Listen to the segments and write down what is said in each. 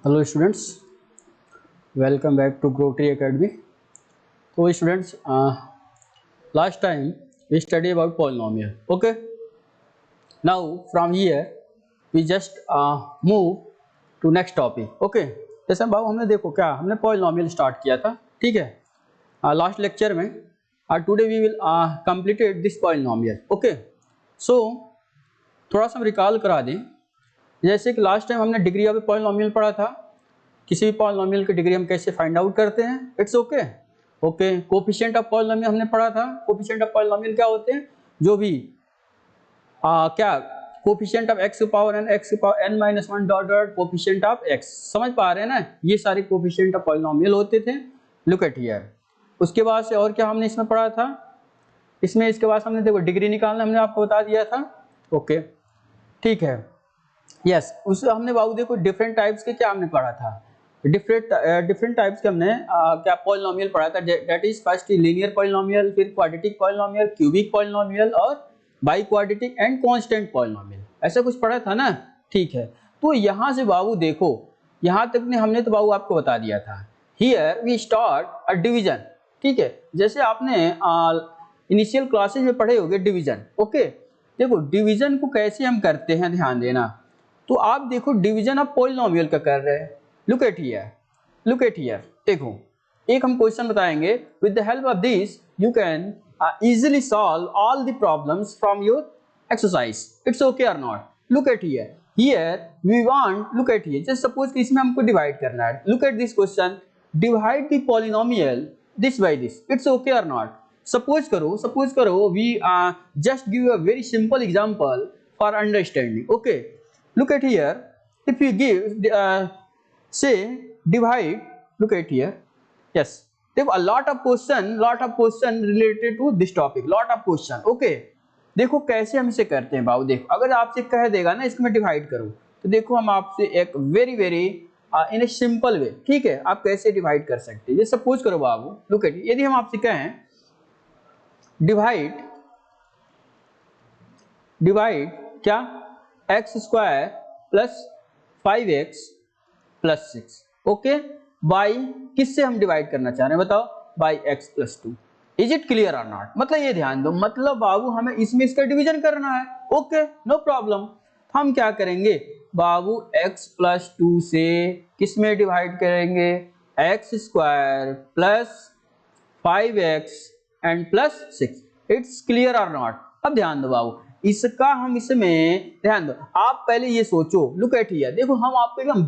Hello students, welcome back to Grow Tree Academy. तो students, last time we study about polynomial. Okay, now from here we just move to next topic. Okay, जैसे बाबू हमने देखो क्या हमने polynomial start किया था, ठीक है, लास्ट लेक्चर में। Today we will completed this polynomial. Okay, so थोड़ा सा हम रिकॉल करा दें। जैसे कि लास्ट टाइम हमने डिग्री ऑफ पॉलिनोमियल पढ़ा था, किसी भी पॉलिनोमियल की डिग्री हम कैसे फाइंड आउट करते हैं। It's okay. Okay, coefficient of polynomial हमने पढ़ा था। कोफिशिएंट ऑफ पॉलिनोमियल क्या होते हैं? जो भी क्या coefficient of x power n, x power n minus one dot dot coefficient of x, समझ पा रहे हैं ना? ये सारे कोफिशिएंट ऑफ पॉलिनोमियल होते थे। Look at here. उसके बाद से और क्या हमने इसमें पढ़ा था? इसमें इसके बाद हमने देखो डिग्री निकालना हमने आपको बता दिया था। ओके, ठीक है, यस। उससे हमने बाबू देखो डिफरेंट टाइप्स के क्या हमने पढ़ा था, डिफरेंट टाइप्स के हमने क्या पॉलिनोमियल पढ़ा था। That is first linear polynomial, फिर क्वाड्रेटिक पॉलिनोमियल, क्यूबिक पॉलिनोमियल और by quadratic and constant polynomial, ऐसा कुछ पढ़ा था ना। ठीक है, तो यहाँ से बाबू देखो, यहाँ तक ने हमने तो बाबू आपको बता दिया था। Here we start a division. ठीक है, जैसे आपने इनिशियल क्लासेज में पढ़े होंगे डिवीजन। ओके, देखो डिवीजन को कैसे हम करते हैं, ध्यान देना। तो आप देखो डिवीजन ऑफ पॉलिनोमियल का कर रहे हैं। Look at here, look at here. देखो एक हम क्वेश्चन बताएंगे, with the help of this you can easily solve all the problems from your exercise. It's okay और not? Look at here, here we want, look at here, just suppose कि इसमें हमको divide करना है। Look at this question, divide the polynomial this by this. It's okay और not? Suppose करो we just give a very simple example for understanding. Okay, look at here, if you give say divide, look at here, yes, देखो a lot of question related to this topic, lot of question। okay, देखो कैसे हम इसे करते हैं बाबू। देखो अगर आपसे कह देगा ना इसको मैं डिवाइड करूं, तो देखो हम आपसे एक very in a simple way, ठीक है, आप कैसे डिवाइड कर सकते हैं। ये सपोज करो बाबू, लुक एट, यदि हम आपसे कहें डिवाइड क्या, x square plus 5x plus 6, okay, by किससे हम डिवाइड करना चाह रहे हैं बताओ? By x plus 2। Is it clear और नॉट? मतलब ये ध्यान दो, मतलब बाबू हमें इसमें इसका डिवीजन करना है। Okay, no problem. हम क्या करेंगे बाबू, x प्लस 2 से किस में डिवाइड करेंगे? X square plus 5x and plus 6। It's clear और नॉट? अब ध्यान दो बाबू, इसका हम इसमें ध्यान दो। आप पहले ये सोचो, लुक एट हियर, देखो हम आपको एकदम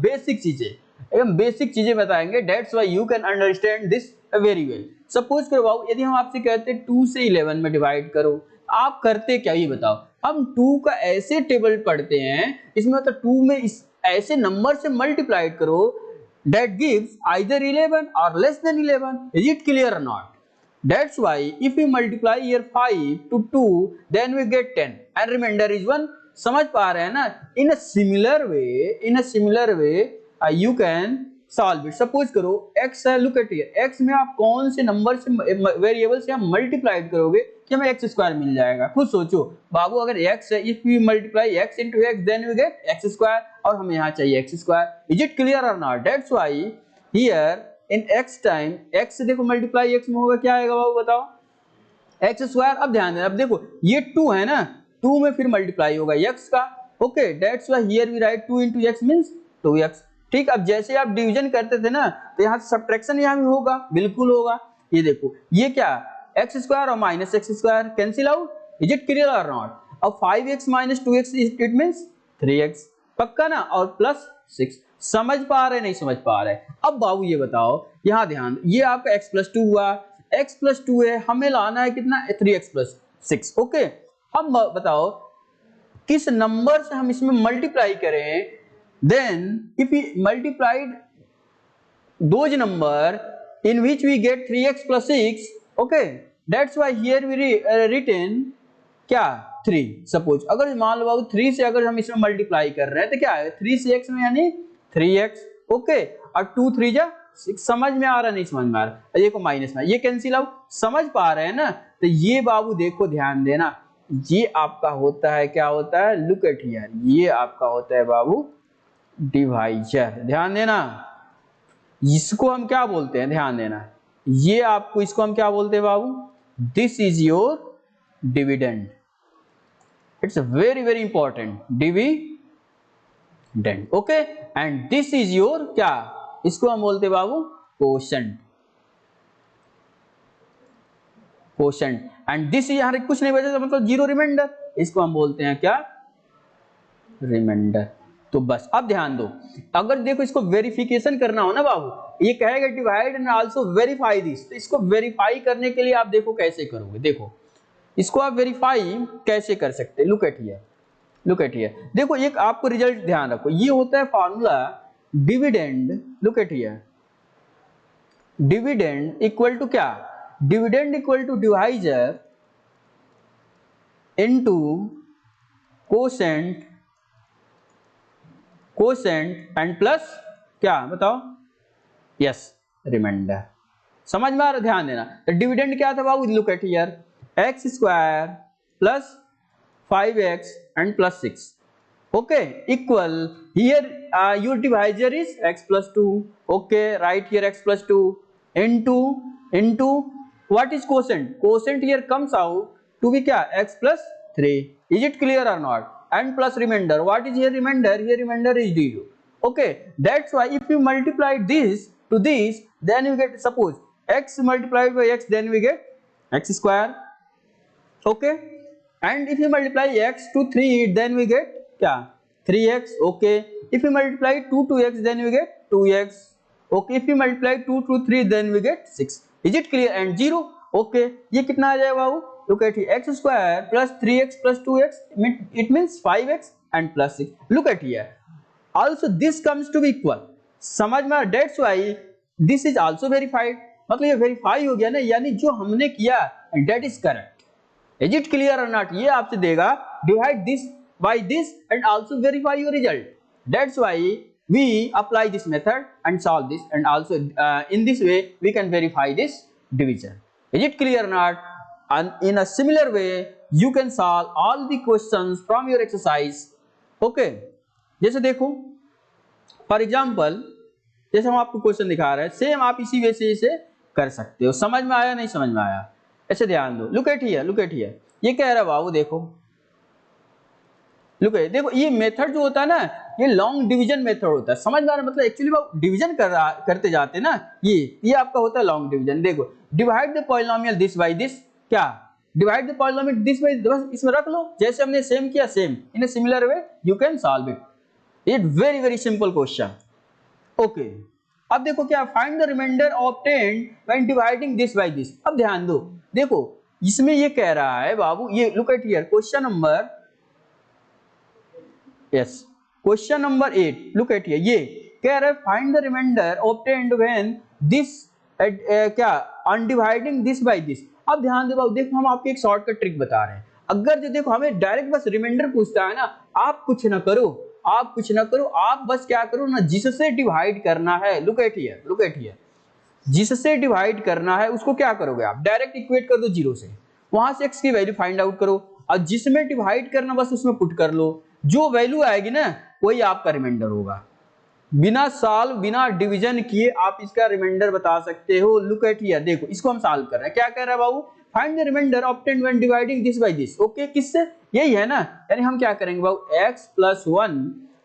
बेसिक चीजें बताएंगे। That's why you can understand this very well. Suppose करो बाबू, यदि हम आपसे कहते हैं 2 से 11 में डिवाइड करो, आप करते क्या ये बताओ? हम 2 का ऐसे टेबल पढ़ते हैं, इसमें मतलब 2 में इस ऐसे नंबर से मल्टीप्लाइड करो that gives either 11 or less than 11. Is it clear or not? That's why if we multiply here 5 to 2, then we get 10 and remainder is 1. समझ पा रहे हैं ना? In a similar way you can solve it. Suppose करो x है, look at here, x में आप कौन से नंबर से वेरिएबल से आप मल्टीप्लाइड करोगे कि हमें एक्स स्क्वायर मिल जाएगा? खुद सोचो बाबू, अगर x है, if we multiply x into x then we get x square, और हमें यहाँ चाहिए x square. Is it clear और not? That's why here in x time, x देखो मल्टीप्लाई x में होगा, क्या आएगा बाबू बताओ? x square. अब ध्यान देना, अब देखो ये 2 है ना, 2 में फिर मल्टीप्लाई होगा x का। Okay, that's why here we write 2 into x means 2x। ठीक, अब जैसे आप डिवीजन करते थे ना, तो यहाँ से सब्ट्रैक्शन यहाँ भी होगा, बिल्कुल होगा। ये देखो ये क्या, एक्स स्क्वायर और minus x square cancel out. Is it clear और नॉट? अब 5x minus 2x it means 3x, पक्का ना? और प्लस 6। समझ पा रहे नहीं समझ पा रहे? अब बाबू ये बताओ, यहाँ ध्यान, ये आपका x प्लस 2 हुआ, x प्लस 2 है, हमें लाना है कितना? 3x plus 6। ओके, हम बताओ किस नंबर से हम इसमें मल्टीप्लाई करें? Then if we multiplied those number in which we get 3x plus 6, okay, that's why here we written क्या 3। सपोज अगर मान लो बाबू 3 से अगर हम इसमें मल्टीप्लाई कर रहे हैं तो क्या है? 3 से x में यानी 3x। ओके, और 2 3 जा 6। समझ में आ रहा नहीं समझ में आ रहा? ये को माइनस में ये कैंसिल आउट, समझ पा रहे हैं ना? तो ये बाबू देखो ध्यान देना, ये आपका होता है, क्या होता है? लुक एट हियर, ये आपका होता है बाबू डिवाइजर। ध्यान देना, इसको हम क्या बोलते हैं, ध्यान देना, ये आपको इसको हम क्या बोलते हैं बाबू, this is your dividend. It's very very important, dividend. Okay, and this is your क्या, इसको हम बोलते हैं बाबू कोशेंट। कोशेंट एंड दिस यहाँ कुछ नहीं बचा मतलब जीरो रिमाइंडर, इसको हम बोलते हैं क्या, रिमाइंडर। तो बस अब ध्यान दो, अगर देखो इसको वेरिफिकेशन करना हो ना बाबू, ये कहेगा divide and also verify this, तो इसको वेरीफाई करने के लिए आप देखो कैसे करोगे। देखो इसको आप वेरीफाई कैसे कर सकते हैं, look at here, look at here. देखो एक आपको रिजल्ट ध्यान रखो, ये होता है formula dividend, look at here, dividend equal to क्या, dividend equal to divisor into quotient, quotient and plus क्या बताओ, यस रिमाइंडर। समझ में आ रहा, ध्यान देना। तो डिविडेंड क्या था बाबू, look at here, x square plus 5x and plus 6, okay, equal here your divisor is x plus 2, okay, right here x plus 2 into what is quotient, quotient here comes out to be क्या, x plus 3, is it clear or not, and plus remainder, what is here remainder, here remainder is 0, okay, that's why if you multiply this to this, then you get, suppose x multiplied by x, then we get x square, okay, and if you multiply x to 3, then we get क्या, 3x, okay, if you multiply 2 to x, then we get 2x, okay, if you multiply 2 to 3, then we get 6, is it clear, and 0, okay, ये कितना आ जाएगा बाबू, look at here, x square plus 3x plus 2x, it means 5x and plus 6, look at here, also this comes to be equal, समझ में, that's why this is also verified, मतलब ये verify हो गया ना, यानी जो हमने किया that is correct, is it clear or not, ये आपसे देगा divide this by this and also verify your result, that's why we apply this method and solve this, and also in this way we can verify this division, is it clear or not, and in a similar way you can solve all the questions from your exercise, okay, जैसे देखो for example, जैसे हम आपको question दिखा रहे हैं, same आप इसी वे से इसे कर सकते हो, समझ में आया, नहीं समझ में आया, ऐसे ध्यान दो, look at here, look at here, ये कह रहा है बाबू, देखो लुक एट, देखो ये मेथड जो होता है ना, ये लॉन्ग डिवीजन मेथड होता है, समझ में आ रहा है, मतलब एक्चुअली बाबू डिवीजन करते जाते हैं ना, ये आपका होता है लॉन्ग डिवीजन। देखो divide the polynomial this by this, क्या, divide the polynomial this by, बस इसमें रख लो, जैसे हमने सेम किया same, in a similar way you can solve it, it very very simple question, okay. अब देखो क्या, find the remainder obtained when dividing this by this, अब ध्यान दो, देखो इसमें ये कह रहा है बाबू, ये look at here, question number, yes question number 8, look at here, ये कह रहा है find the remainder obtained when this क्या, on dividing this by this. अब ध्यान दो बाबू, देखो हम आपको एक शॉर्टकट ट्रिक बता रहे हैं, अगर जो देखो हमें डायरेक्ट बस रिमाइंडर पूछता है ना, आप कुछ ना करो, आप कुछ ना करो, आप बस क्या करो ना, जिससे डिवाइड करना है, look at here, look at here, जिससे डिवाइड करना है उसको क्या करोगे आप, डायरेक्ट इक्वेट कर दो 0 से, वहां से x की वैल्यू फाइंड आउट करो, और जिसमें डिवाइड करना बस उसमें पुट कर लो, जो वैल्यू आएगी ना वही आपका रिमाइंडर होगा, बिना सॉल्व बिना डिवीजन किए आप इसका रिमाइंडर बता सकते हो। लुक एट हियर, देखो इसको हम सॉल्व कर रहे हैं, क्या कह रहा है बाबू, find the remainder obtained when dividing this by this, okay, किससे, यही है ना, यानी हम क्या करेंगे बाबू, x plus 1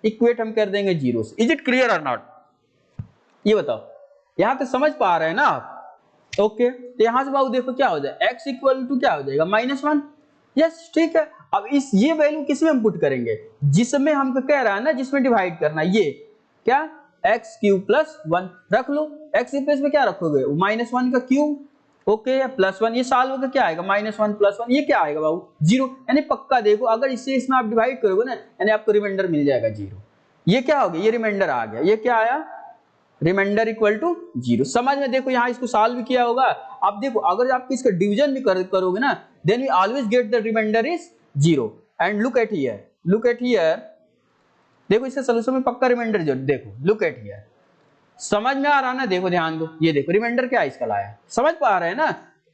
इक्वेट हम कर देंगे 0 से, इज इट क्लियर और नॉट, ये बताओ, यहां तक समझ पा रहे हैं ना आप, ओके, तो यहां से बाबू देखो क्या हो जाए, x इक्वल टू क्या हो जाएगा, -1, यस ठीक है। अब इस ये वैल्यू किसमें हम पुट करेंगे, जिसमें हमको कह रहा है ना, जिसमें डिवाइड करना, ये क्या, x क्यूब प्लस 1 रख लो, x के प्लेस में क्या रखोगे, -1 का क्यूब, ओके, +1, ये सॉल्व होकर क्या आएगा, -1 + 1, ये क्या आएगा बाबू, 0, यानी पक्का देखो अगर इससे इसमें आप डिवाइड करोगे ना, यानी आपको रिमाइंडर मिल जाएगा 0, ये क्या हो गया, ये रिमाइंडर आ गया, ये क्या आया, रिमाइंडर इक्वल टू 0, समझ में, देखो यहाँ इसको सॉल्व भी किया होगा, अब देखो अगर आप इसका डिवीजन भी करोगे ना, then we always get the reminder is 0, and look at here, look at here, देखो इसके सॉल्यूशन में पक्का रिमाइंडर जो, देखो लुक एट हियर, समझ में आ रहा है ना, देखो ध्यान दो, ये देखो रिमाइंडर क्या इसका लाया, समझ पा रहे हैं ना,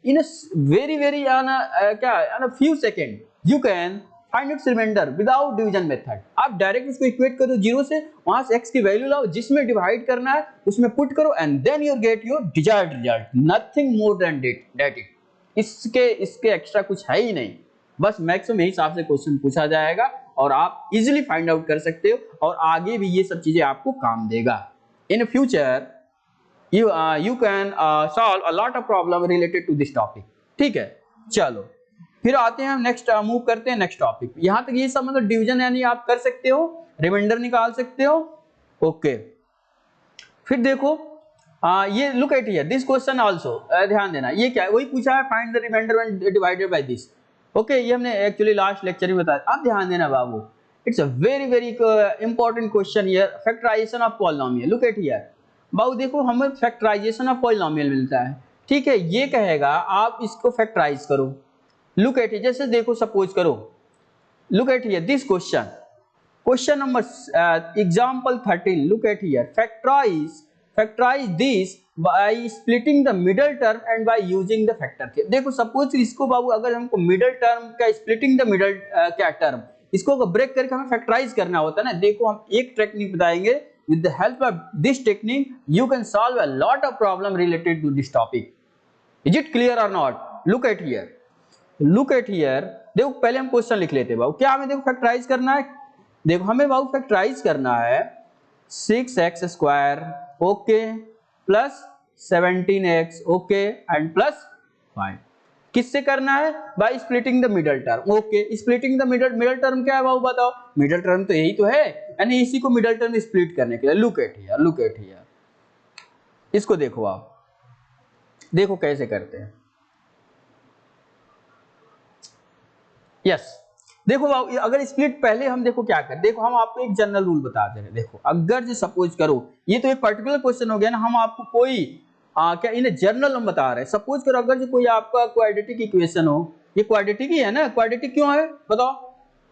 इन वेरी क्या few second you can find its reminder without division method, आप डायरेक्ट इसको इक्वेट करो 0 से, वहां से x की वैल्यू लाओ, जिसमें डिवाइड करना है उसमें पुट करो and then you get your desired result, nothing more than that it. इसके एक्स्ट्रा कुछ है ही नहीं, बस मैक्सिमम यही हिसाब से क्वेश्चन पूछा जाएगा और आप इजीली फाइंड आउट कर सकते हो और आगे भी ये सब चीजें आपको काम देगा। In future you can solve a lot of problem related to this topic। ठीक है, चलो फिर आते हैं हम नेक्स्ट, मूव करते हैं नेक्स्ट टॉपिक। यहां तक ये सब मतलब डिवीजन यानी आप कर सकते हो, रिमाइंडर निकाल सकते हो। ओके, फिर देखो ये look at here this question also, ध्यान देना ये क्या है, वही पूछा है find the reminder when divided by this. Okay, ये हमने एक्चुअली लास्ट लेक्चर में बताया। अब ध्यान देना बाबू, it's a very very important question here, factorisation of polynomial. Look at here बाबू, देखो हमें फैक्टराइजेशन ऑफ पॉलिनोमियल मिलता है, ठीक है, ये कहेगा आप इसको फैक्टराइज करो। लुक एट हियर, जैसे देखो सपोज करो, look at here this question, question number example 13, look at here factorise this by splitting the middle term and by using the factor. देखो सपोज इसको बाबू अगर हमको मिडल टर्म का स्प्लिटिंग द मिडल क्या टर्म, इसको break करके हमें फैक्टराइज करना होता है ना। देखो हम एक टेक्निक बताएंगे, with the help of this technique you can solve a lot of problem related to this topic। is it clear or not? look at here देखो पहले हम क्वेश्चन लिख लेते हैं बाबू, क्या हमें देखो फैक्टराइज करना है। देखो हमें बाबू फैक्टराइज करना है 6x square okay plus 17x okay and plus 5। किससे करना है? Bye splitting the middle term. Okay, splitting the middle term क्या है बाबू बताओ? मिडल टर्म तो यही तो है, यानी इसी को मिडल टर्म स्प्लिट करने के लिए। लुक एट हियर इसको देखो, आप देखो कैसे करते हैं। यस देखो बाबू, अगर स्प्लिट पहले हम देखो क्या कर, देखो हम आपको एक जनरल रूल बताते हैं। देखो अगर जो सपोज करो, ये तो एक पर्टिकुलर क्वेश्चन हो गया ना, हम आपको कोई क्या इन्हें जर्नल हम बता रहे हैं। सपोज करो अगर जो कोई आपका क्वाड्रेटिक इक्वेशन हो, ये क्वाड्रेटिक ही है ना, क्वाड्रेटिक क्यों है बताओ?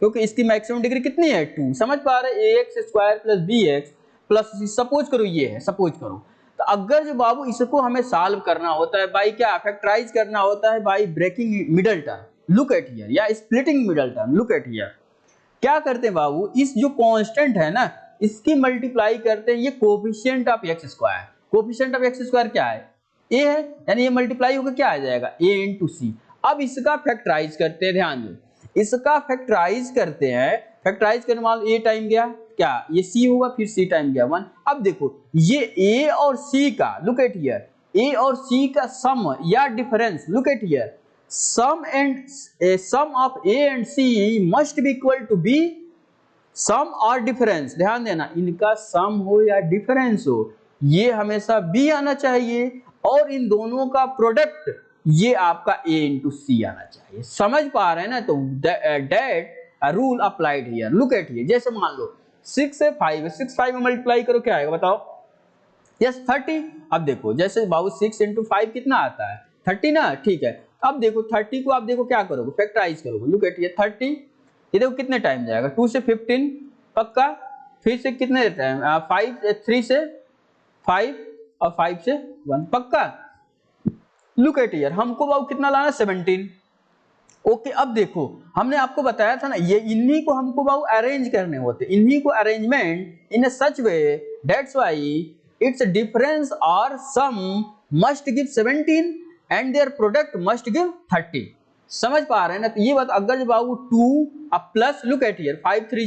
क्योंकि इसकी मैक्सिमम डिग्री कितनी है 2, समझ पा रहे, ax square plus bx plus, suppose करो ये है, सपोज करो। तो अगर जो बाबू इसको हमें सॉल्व करना होता है बाय क्या, फैक्टराइज करना होता है by breaking middle term. Look at here, या splitting middle term. Look at here क्या करते हैं बाबू, इस जो कांस्टेंट है ना, इसकी मल्टीप्लाई करते हैं ये coefficient of x square. Coefficient of x square क्या है? a है, यानी ये मल्टीप्लाई होकर क्या आ जाएगा a इंटू सी। अब इसका फैक्टराइज करते हैं, ध्यान दो, इसका फैक्टराइज करते हैं। फैक्टराइज करने वाला a टाइम गया क्या, ये c होगा, फिर c टाइम गया 1। अब देखो ये a और c का, लुक एट हियर, a और c का सम या difference. Look at here, sum of a and c must be equal to b sum और डिफरेंस। ध्यान देना, इनका सम हो या डिफरेंस हो, ये हमेशा b आना चाहिए, और इन दोनों का प्रोडक्ट ये आपका a इंटू सी आना चाहिए। समझ पा रहे हैं ना? तो that rule applied here. Look at here, जैसे मान लो 6 से 5 6 5 में मल्टीप्लाई करो क्या आएगा बताओ? यस 30। अब देखो जैसे बाबू 6 इंटू 5 कितना आता है 30 ना, ठीक है। अब देखो 30 को आप देखो क्या करोगे, फैक्टराइज करोगे। लुक एट हियर 30, ये देखो कितने टाइम जाएगा, 2 से 15 पक्का, फिर से कितने टाइम 3 से 5 और 5 से 1 पक्का। लुक एट हियर, हमको बाबू कितना लाना 17। ओके, अब देखो हमने आपको बताया था ना, ये इन्हीं को हमको बाबू अरेंज करने होते, इन्हीं को arrangement in such way that's why it's difference और sum must give 17 and their product must give 30। समझ पा रहे हैं ना? तो ये बात अगर जो बाबू 2 अब प्लस, लुक एट हियर 5 3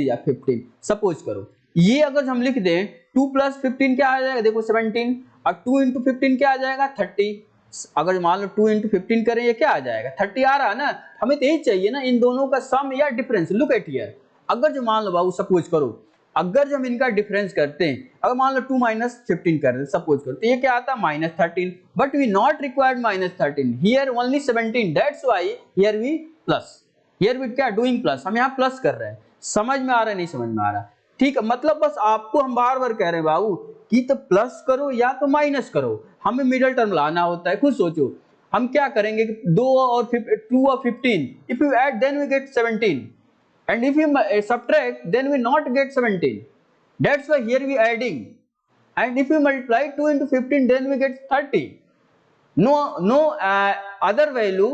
जा 15। सपोज करो ये अगर हम लिख दें 2 प्लस 15 क्या आ जाएगा, देखो 17, और 2 इंटू 15 क्या आ जाएगा 30। अगर मान लो 2 इंटू 15 करें, ये क्या आ जाएगा 30 आ रहा है ना। हमें तो यही चाहिए ना, इन दोनों का सम या डिफरेंस। लुक एट हियर, अगर जो मान लो बाबू सपोज करो, अगर जो हम इनका डिफरेंस करते हैं, अगर मान लो 2 माइनस 15 कर रहे सपोज करो, तो ये क्या आता है -13। But we not required -13 here, only 17, that's why here we plus, here we क्या डूइंग प्लस, हम यहाँ प्लस कर रहे हैं। समझ में आ रहा है नहीं समझ में आ रहा? ठीक है, मतलब बस आपको हम बार बार कह रहे हैं बाबू कि तो प्लस करो या तो माइनस करो, हमें मिडिल टर्म लाना होता है। खुद सोचो हम क्या करेंगे, 2 और 15, if you add then we get 17 and if you subtract then we not get 17, that's why here we adding, and if you multiply 2 into 15 then we get 30. No other value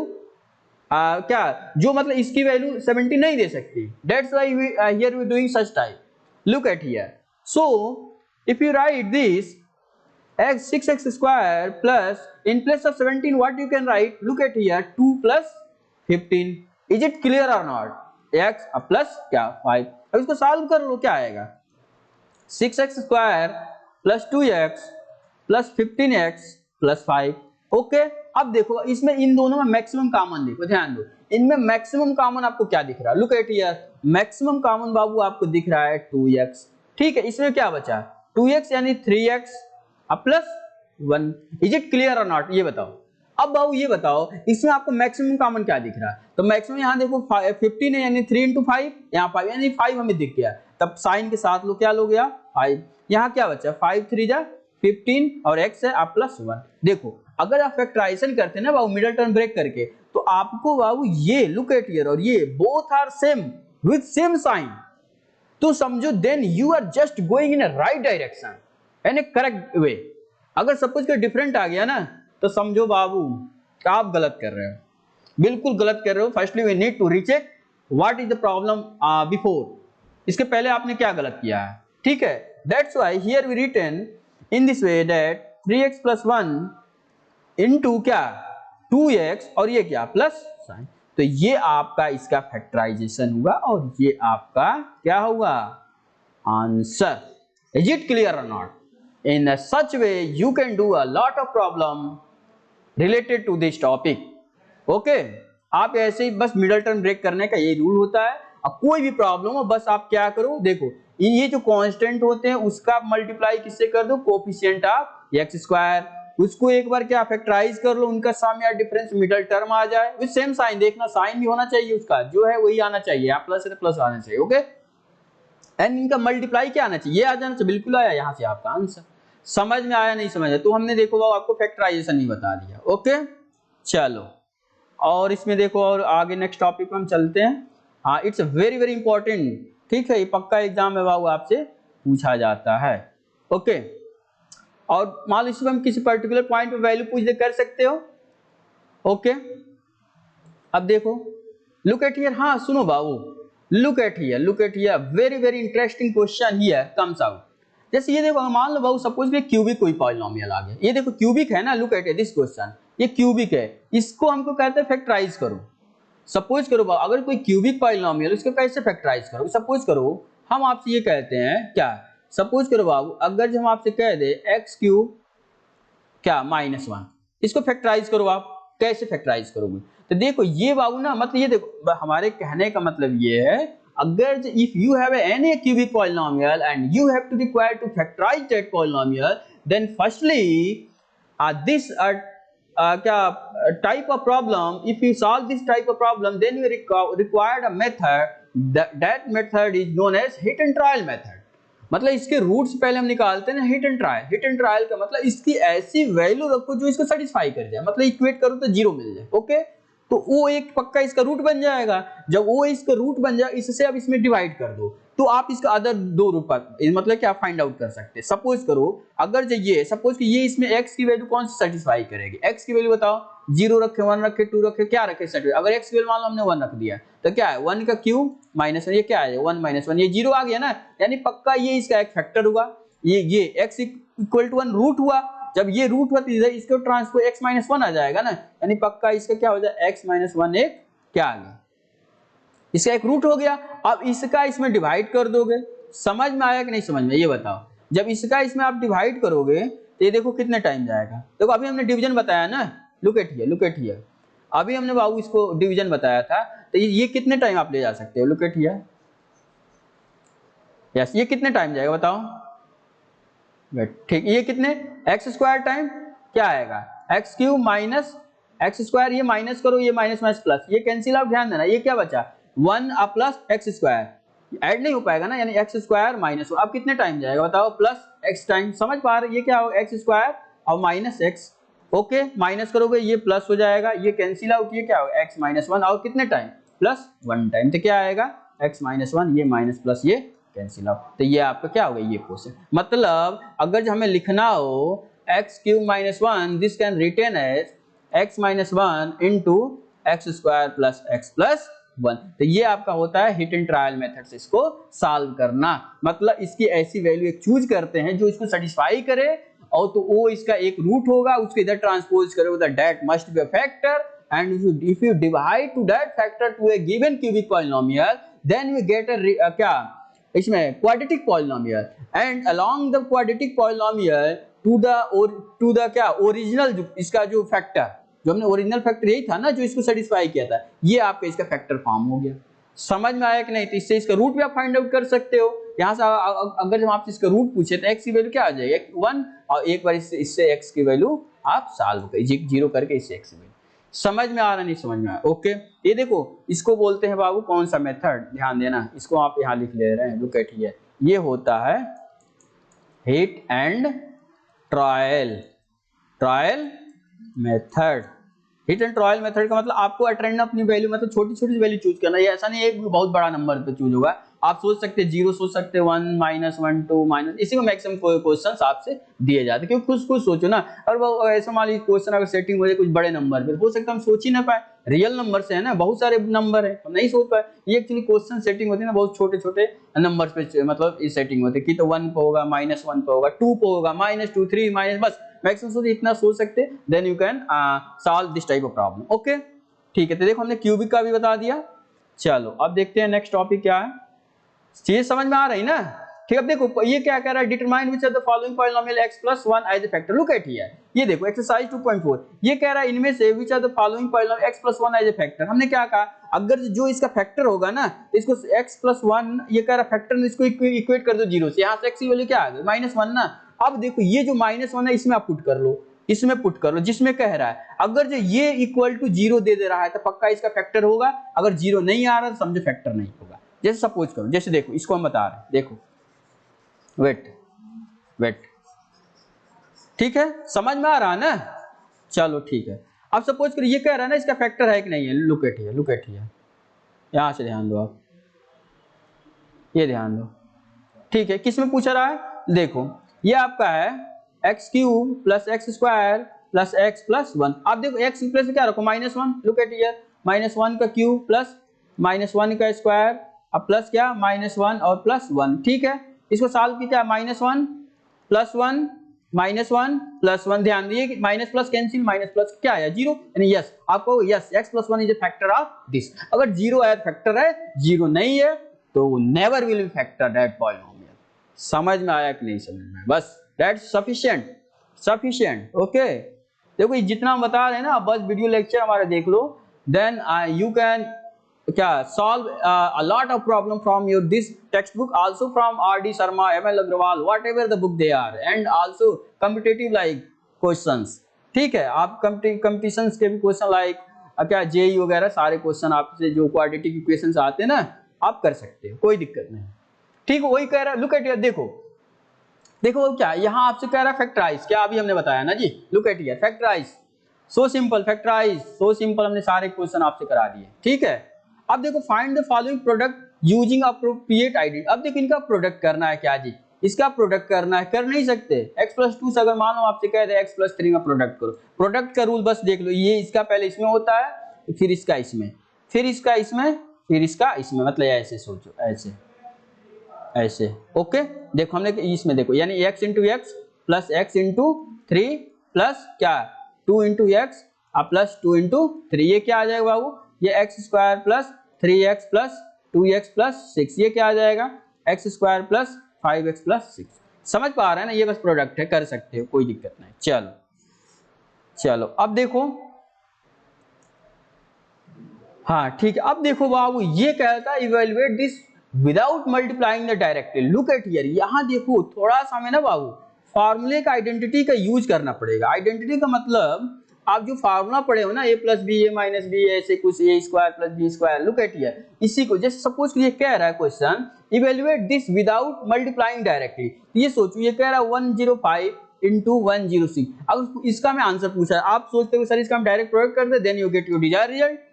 क्या जो मतलब इसकी वैल्यू 70 नहीं दे सकती, that's why we here we doing such type. Look at here. So if you write this x 6x square plus in place of 17 what you can write, look at here 2 plus 15. is it clear or not? x plus क्या 5. अब इसको solve कर लो, क्या आएगा 6x square plus 2x plus 15x plus 5. Okay. अब देखो इसमें इन दोनों में मैक्सिमम कॉमन देखो, ध्यान दो इनमें मैक्सिमम कॉमन आपको क्या दिख रहा है, look at here maximum common बाबू आपको दिख रहा है 2x. ठीक है, इसमें क्या बचा 2x यानी 3x अब प्लस 1. इज इट क्लियर और नॉट, ये बताओ. अब बाबू ये बताओ इसमें आपको मैक्सिमम कॉमन क्या दिख रहा है, तो मैक्सिमम यहाँ देखो 15 है यानी 3 into 5, यहाँ 5 यानी 5 हमें दिख गया, तब साइन के साथ लो क्या लो गया 5. यहाँ क्या बचा 5 3 जा 15 और x है आप प्लस 1. देखो अगर आप फैक्टराइजेशन करते हैं ना बाबू मिडिल टर्म ब्रेक करके, तो आपको बाबू ये लुक एट हियर और ये both are same with same sign, तो समझो then you are just going in a right direction and a correct way. अगर सपोज के डिफरेंट आ गया ना तो समझो बाबू आप गलत कर रहे हो, बिल्कुल गलत कर रहे हो. Firstly we need to recheck what is the problem before, इसके पहले आपने क्या गलत किया है. ठीक है, that's why here we written in this way that 3x plus 1 into क्या 2x और ये क्या प्लस साइन. तो ये आपका इसका फैक्टराइजेशन हुआ और ये आपका क्या होगा आंसर. इज इट क्लियर और not? In such way you can do a lot of problem related to this topic. Okay? आप ऐसे ही बस मिडिल टर्म ब्रेक करने का ये रूल होता है. अब कोई भी प्रॉब्लम हो बस आप क्या करो, देखो ये जो कांस्टेंट होते हैं उसका मल्टीप्लाई किससे कर दो कोफिशिएंट ऑफ x स्क्वायर, उसको एक बार क्या फैक्टराइज कर लो, उनका सम या डिफरेंस मिडिल टर्म आ जाए विद सेम साइन. देखना साइन भी होना चाहिए उसका जो है वही आना चाहिए, यहाँ प्लस है तो प्लस आना चाहिए. ओके, एंड इनका मल्टीप्लाई क्या आना चाहिए, ये आ जाना चाहिए. बिल्कुल आया, यहाँ से आपका आंसर. समझ में आया नहीं समझ आया तो हमने देखो वो आपको फैक्टराइजेशन नहीं बता दिया. ओके चलो, और इसमें देखो और आगे नेक्स्ट टॉपिक पे हम चलते हैं. हाँ, इट्स वेरी वेरी इंपॉर्टेंट. ठीक है, ये पक्का एग्जाम में बाबू आपसे पूछा जाता है. ओके, और मान लो इसमें हम किसी पर्टिकुलर पॉइंट पे वैल्यू पूछ दे कर सकते हो. ओके, अब देखो लुक एट हियर. हाँ सुनो बाबू, look at here very very interesting question here comes out. जैसे ये देखो मान लो बाबू सपोज कि क्यूबिक कोई पॉलिनोमियल आ गया, ये देखो क्यूबिक है ना, लुक एट दिस क्वेश्चन, ये क्यूबिक है, इसको हमको कहते हैं फैक्टराइज करो. सपोज करो बाबू अगर कोई क्यूबिक पॉलिनोमियल इसको कैसे फैक्टराइज करो. सपोज करो हम आपसे ये कहते हैं क्या, सपोज करो बाबू अगर हम आपसे कह दे एक्स क्यूब क्या -1, इसको फैक्टराइज करो. आप कैसे फैक्टराइज करोगे, तो देखो ये बाबू ना मतलब ये देखो हमारे कहने का मतलब ये है अगर if you have any cubic polynomial and you have to require to factorize that polynomial, then firstly this type of problem, if you solve this type of problem then you required a method, that method is known as hit and trial method. मतलब इसके roots पहले हम निकालते हैं ना hit and trial. Hit and trial का मतलब इसकी ऐसी वैल्यू रखो जो इसको सेटिस्फाई कर जाए, मतलब इक्वेट करो तो 0 मिल जाए. ओके, तो वो एक पक्का इसका रूट बन जाएगा. जब वो इसका रूट बन जाए इससे आप इसमें डिवाइड कर दो तो आप इसका अदर दो रूट मतलब क्या फाइंड आउट कर सकते हैं. सपोज करो अगर जो ये सपोज कि ये इसमें x की वैल्यू कौन सी सेटिस्फाई करेगी, x की वैल्यू बताओ. 0 रखे 1 रखे 2 रखे क्या रखे सेटिस्फाई. अगर x की वैल्यू मान लो हमने 1 रख दिया तो क्या है 1 का क्यूब माइनस ये क्या है 1 - 1, ये 0 आ गया ना, यानी पक्का ये इसका एक फैक्टर हुआ. ये x इक्वल टू 1 रूट हुआ. जब ये रूट हुआ तो इसको ट्रांसपोज x - 1 आ जाएगा ना, यानी पक्का इसका क्या हो जाए x - 1 एक क्या आ गया, इसका एक रूट हो गया. अब इसका इसमें डिवाइड कर दोगे. समझ में आया कि नहीं समझ में, ये बताओ. जब इसका इसमें आप डिवाइड करोगे तो ये देखो कितने टाइम जाएगा. देखो अभी हमने डिवीजन बताया ना, लुक एट हियर अभी हमने बाबू इसको डिवीजन बताया था, तो ये कितने टाइम आप ले जा सकते हो. लुक एट हियर यस, ये कितने टाइम जाएगा बताओ. ठीक, ये कितने एक्स स्क्वायर टाइम क्या आएगा x cube minus x square, ये माइनस करो ये माइनस माइनस प्लस, ये कैंसिल आउट. ध्यान देना ये क्या बचा 1 प्लस एक्स स्क्वायर, ऐड नहीं हो पाएगा ना, यानी एक्स स्क्वायर माइनस. अब कितने टाइम जाएगा बताओ प्लस एक्स टाइम. समझ पा रहे, ये क्या होगा एक्स स्क्वायर और माइनस एक्स. ओके, माइनस करोगे ये प्लस हो जाएगा, ये कैंसिल आउट, ये क्या होगा x - 1 और कितने टाइम प्लस 1 टाइम. तो क्या आएगा x - 1 ये माइनस प्लस ये कैंसिल आउट. तो ये आपका क्या होगा ये क्वेश्चन. मतलब अगर हमें लिखना हो x³ - 1 this can written as x - 1 into x square plus x plus 1। तो ये आपका होता है हिट एंड ट्रायल मेथड से इसको सॉल्व करना। मतलब इसकी ऐसी वैल्यू एक चूज करते हैं जो इसको सेटिस्फाई करे, और तो वो इसका एक रूट होगा, उसको इधर ट्रांसपोज करो, that must be a factor, and if you divide to that factor to a given cubic polynomial, then we get a क्या इसमें quadratic polynomial, and along the quadratic polynomial to the क्या original इसका जो factor, जो हमने original factor यही था ना जो इसको सेटिस्फाई किया था, ये आपका इसका फैक्टर फॉर्म हो गया। समझ में आया कि नहीं? तो इससे इसका रूट भी आप फाइंड आउट कर सकते हो। यहाँ से अगर हम आपसे इसका रूट पूछे तो x की वैल्यू क्या आ जाएगी 1, और एक बार इससे x की वैल्यू आप सॉल्व करिए, जीरो करके इससे x की वैल्यू। समझ में आ रहा नहीं समझ में आया? ओके, ये देखो इसको बोलते हैं बाबू कौन सा मेथड, ध्यान देना, इसको आप यहाँ लिख ले रहे हैं, लुक एट हियर, ये होता है hit and trial method. Hit and trial method का मतलब आपको अटेंड अपनी वैल्यू, मतलब छोटी छोटी वैल्यू चूज करना है, ऐसा नहीं है एक बहुत बड़ा नंबर पे चूज होगा। आप सोच सकते हैं 0 सोच सकते हैं, 1 -1 2 माइनस, इसी में मैक्सिमम क्वेश्चंस आपसे दिए जाते हैं, क्योंकि खुद सोचो ना। और वो ऐसा मान लीजिए क्वेश्चन अगर सेटिंग हो जाए कुछ बड़े नंबर पे, हो सकता है हम सोच ही ना पाए, रियल नंबर से है ना, बहुत सारे नंबर है, हम नहीं सोच पाए। ये एक्चुअली क्वेश्चन सेटिंग होती है ना, बहुत छोटे छोटे नंबर पे मतलब इस सेटिंग होती है कि तो 1 पे होगा, -1 पे होगा, 2 पे होगा, -2 3 माइनस, बस मैक्सिमम सोच इतना सोच सकते हैं, then you can solve this type of problem. Okay ठीक है, तो देखो हमने क्यूबिक का भी बता दिया। चलो अब देखते हैं नेक्स्ट टॉपिक क्या है, चीज समझ में आ रही ना? ठीक है, अब देखो ये क्या कह रहा है, determine which of the following polynomial x + 1 as a factor. Look at here, ये देखो एक्सरसाइज 2.4, ये कह रहा है इनमें से which of the following polynomial x + 1 as a factor. हमने क्या कहा, अगर जो इसका फैक्टर होगा ना, इसको x + 1, ये कह रहा है फैक्टर, इसको इक्वेट कर दो 0 से, यहां से x की वैल्यू क्या आ गई -1 ना। अब देखो ये जो -1 है इसमें आप पुट कर लो, इसमें पुट कर लो, जिसमें कह रहा है अगर जो ये इक्वल टू 0 दे रहा है तो पक्का इसका फैक्टर होगा, अगर 0 नहीं आ रहा तो समझो फैक्टर नहीं होगा। जैसे सपोज करो, जैसे देखो इसको हम बता रहे हैं, देखो वेट, ठीक है, समझ में आ रहा है ना? चलो ठीक है, अब सपोज करो ये कह रहा है ना इसका फैक्टर है कि नहीं है, लुक एट हियर, यहां से ध्यान दो आप, ये ध्यान दो, ठीक है, किस में पूछा रहा है, देखो ये आपका है x³ + x² + x + 1। आप देखो x प्लस क्या रखो -1, लुक एट हियर, -1 का क्यूब प्लस -1 का स्क्वायर, अब प्लस क्या -1 और +1, ठीक है, इसको सॉल्व कीजिए, -1 + 1 -1 + 1, ध्यान दिए कि minus plus cancel, minus plus क्या आया 0, यानी यस आपको yes x + 1 is a factor of this. अगर 0 आया फैक्टर है, 0 नहीं है तो never will be factor that polynomial. समझ में आया कि नहीं समझ में? बस दैट्स सफिशिएंट। ओके, देखो ये जितना हम बता रहे हैं ना, बस वीडियो लेक्चर हमारे देख लो, देन यू कैन क्या solve a lot of problem from your this textbook, also from R.D. Sharma, M.L. Agrawal, whatever the book they are, and also competitive like questions। ठीक है, आप competitions के भी question like क्या JEE वगैरह सारे question आपसे जो क्वाड्रेटिक इक्वेशंस आते हैं ना, आप कर सकते हैं, कोई दिक्कत नहीं। ठीक है, वही कह रहा है, लुक एट हियर, देखो क्या यहाँ आपसे कह रहा है फैक्टराइज, क्या अभी हमने बताया ना जी, look at here factorise, so simple, factorise so simple, हमने सारे क्वेश्चन आपसे करा दिए। ठीक है, अब देखो find the following product using appropriate identity. अब देखो इनका प्रोडक्ट करना है क्या जी, इसका प्रोडक्ट करना है, कर नहीं सकते। x + 2 से अगर मान लो आपसे कह दे x + 3 में प्रोडक्ट करो, प्रोडक्ट का रूल बस देख लो, ये इसका पहले इसमें होता है, फिर इसका इसमें, फिर इसका इसमें, फिर इसका इसमें, मतलब ऐसे सोचो, ऐसे। ओके, देखो हमने इसमें देखो, यानी x × x + x × 3 प्लस क्या 2 × x प्लस 2 × 3, ये क्या आ जाएगा बाबू, ये x² + 3x + 2x + 6, ये क्या आ जाएगा x² + 5x + 6। समझ पा रहे हैं ना, ये बस प्रोडक्ट है, कर सकते हो, कोई दिक्कत नहीं। चलो अब देखो, हाँ ठीक है, अब देखो बाबू ये कहता है evaluate this without multiplying the directly. Look at here, यहाँ देखो थोड़ा सा हमें ना बाबू फार्मूले का आइडेंटिटी का यूज करना पड़ेगा। आइडेंटिटी का मतलब आप जो फार्मूला पढ़े हो ना, a + b a - b ऐसे कुछ a² + b², look at here, इसी को जैसे सपोज ये कह रहा है question evaluate this without multiplying directly, ये सोचो ये कह रहा है 105 × 106। अब इसका मैं आंसर पूछा है, आप सोचते हो सर इसका हम डायरेक्ट प्रोडक्ट कर दे, then you get your desired result.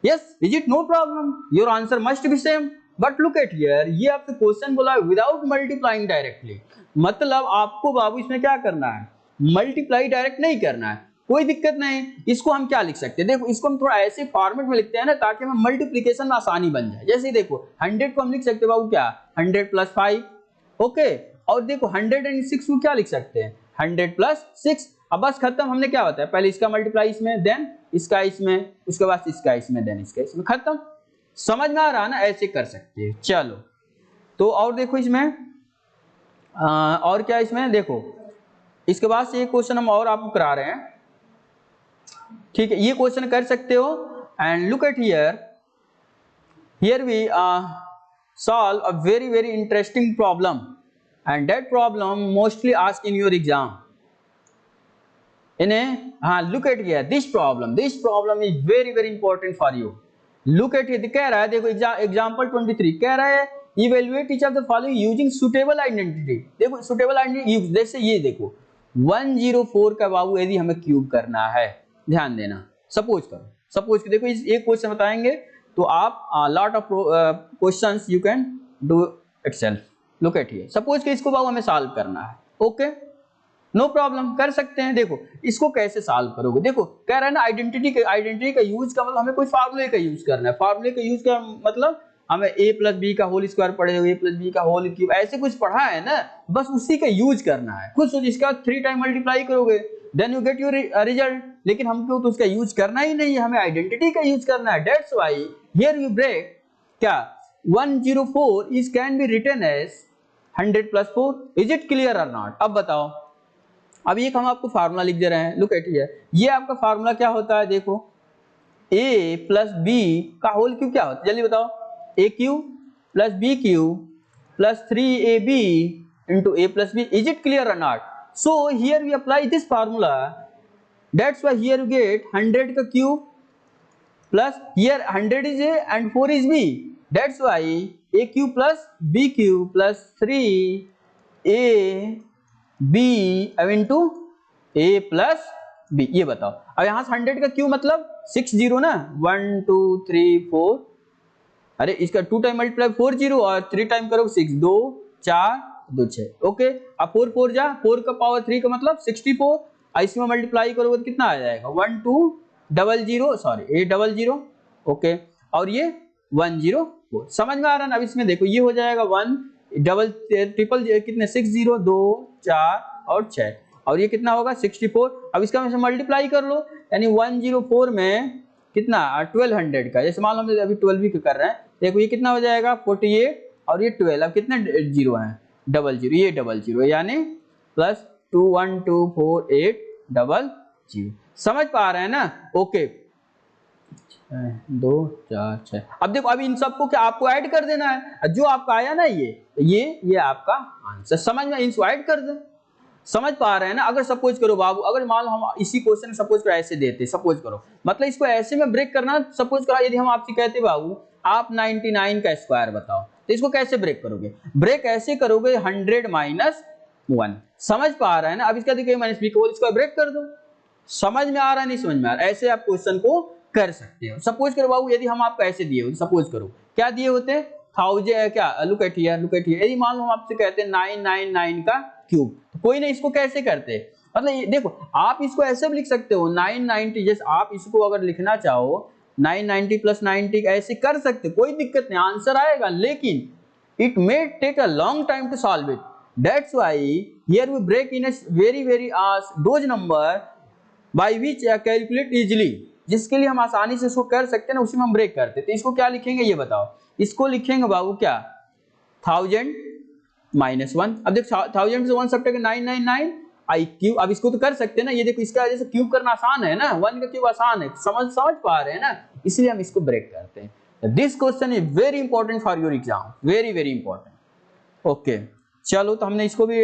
Yes, is it no problem? Your answer must be same. But look at here, ये आपसे क्वेश्चन बोला है without multiplying directly, मतलब आपको बाबू इसमें क्या करना है, मल्टीप्लाई डायरेक्ट नहीं करना है। कोई दिक्कत नहीं। इसको हम क्या लिख सकते हैं, देखो इसको हम थोड़ा ऐसे फॉर्मेट में लिखते हैं ना ताकि हमें मल्टीप्लिकेशन में आसानी बन जाए। जैसे देखो 100 को हम लिख सकते हैं बाबू क्या 100 + 5, ओके। और देखो 106 को क्या लिख सकते हैं 100 + 6। अब बस खत्म, हमने क्या बताया, पहले इसका मल्टीप्लाई इसमें, देन इसका इसमें, उसके बाद इसका इसमें, देन इसका इसमें, खत्म। समझ में आ रहा ना, ऐसे कर सकते हैं। चलो तो और देखो इसमें और क्या इसमें देखो, इसके बाद से एक क्वेश्चन हम और आपको करा रहे हैं, ठीक है, ये क्वेश्चन कर सकते हो। And look at here we solve a very interesting problem and that problem mostly asked in your exam. हाँ, look at here this problem is very important for you. Look at here, कह रहा है देखो example 23 कह रहा है evaluate each of the following using suitable identity. देखो suitable identity जैसे ये देखो 104 का बाबू यदि हमें क्यूब करना है, ध्यान देना, सपोज देखो एक क्वेश्चन बताएंगे तो आप lot of questions you can do it self. Look at here, suppose कि इसको बाबू हमें सॉल्व करना है, ओके, नो प्रॉब्लम, कर सकते हैं। देखो इसको कैसे सॉल्व करोगे, देखो कह रहा है ना आइडेंटिटी का यूज का मतलब हमें कोई फार्मूले का यूज करना है। फार्मूले का यूज का मतलब हमें a + b का होल स्क्वायर पढ़े हो, a + b का होल क्यूब, ऐसे कुछ पढ़ा है ना, बस उसी का यूज करना है। खुद सोच, इसका 3 टाइम मल्टीप्लाई करोगे then you get your result, लेकिन हमको तो उसका यूज करना ही नहीं है, हमें आइडेंटिटी का यूज करना है। That's why here we break क्या 104 is can be written as 100 + 4। Is it clear और नॉट? अब बताओ, अब ये हम आपको फार्मूला लिख दे रहे हैं। लुक एट हियर, ये आपका फार्मूला क्या होता है, देखो a + b का होल क्यूब क्या होता है, जल्दी बताओ, a³ + b³ + 3ab into a + b। Is it clear or not? So here we apply this formula, that's why here you get 100 का cube plus here 100 is a and 4 is b, that's why a³ + b³ + 3ab into a + b। ये बताओ, अब यहाँ से 100 का cube मतलब 60 ना, 1 2 3 4, अरे इसका 2 टाइम मल्टीप्लाई 40 और 3 टाइम करो 6, 2 4 2 6, ओके। अब 4 4 जा, 4 का पावर 3 का मतलब 64, इसमें मल्टीप्लाई करोगे तो कितना आ जाएगा 1 2 00 सॉरी 800, ओके, और ये 104। समझ में आ रहा है ना? अब इसमें देखो ये हो जाएगा 1 डबल ट्रिपल कितने 6 0 2 4 और 6, और ये कितना होगा 64। अब इसका मल्टीप्लाई कर लो, यानी 104 में कितना 1200 का, जैसे मान लो हम अभी 12 भी कर रहे हैं, देखो ये कितना हो जाएगा 48 और ये 12, अब कितने जीरो हैं 00, ये 00 यानी +2124800। समझ पा रहे हैं ना? ओके 2 4 6। अब देखो अभी इन सबको क्या आपको ऐड कर देना है, जो आपका आया ना ये आपका आंसर। समझ में, इनको ऐड कर दो। समझ पा रहे हैं ना? अगर सपोज करो बाबू, अगर मान लो हम इसी क्वेश्चन सपोज करो ऐसे देते, सपोज करो मतलब इसको ऐसे में ब्रेक करना। सपोज करो यदि हम आपसे कहते बाबू आप 99 का स्क्वायर बताओ, तो इसको कैसे ब्रेक करोगे? ब्रेक ऐसे करोगे 100 - 1। समझ पा रहे हैं ना? अब इसका देखिए -b को इसको ब्रेक कर दो। समझ में आ रहा है नहीं समझ में आ रहा है? ऐसे आप क्वेश्चन को कर सकते हो। सपोज करो बाबू यदि हम आपको ऐसे दिए होते, सपोज करो क्या दिए होते 1000 क्या, लुक एट हियर यदि मान लो हम आपसे कहते हैं 999 का क्यूब, तो कोई नहीं, इसको कैसे करते, मतलब ये देखो आप इसको ऐसे भी लिख सकते हो 990, जैसे आप इसको अगर लिखना चाहो 990 + 90 ऐसे कर सकते, कोई दिक्कत नहीं, आंसर आएगा, लेकिन it may take a long time to solve it. That's why here we break in a very those number by which calculate easily, जिसके लिए हम आसानी से इसको कर सकते हैं ना, उसी में हम ब्रेक करते हैं। तो इसको क्या लिखेंगे ये बताओ? इसको लिखेंगे बाबू क्या 1000 - 1। अब देखो 1000 से 1 सब्ट्रैक्ट 999 आई क्यूब। अब इसको तो कर सकते हैं ना, ये देखो इसका जैसे क्यूब करना आसान है ना, 1 का क्यूब आसान है, समझ पा रहे हैं ना, इसलिए हम इसको ब्रेक करते हैं। This question is very important for your exam, very important. Okay चलो, तो हमने इसको भी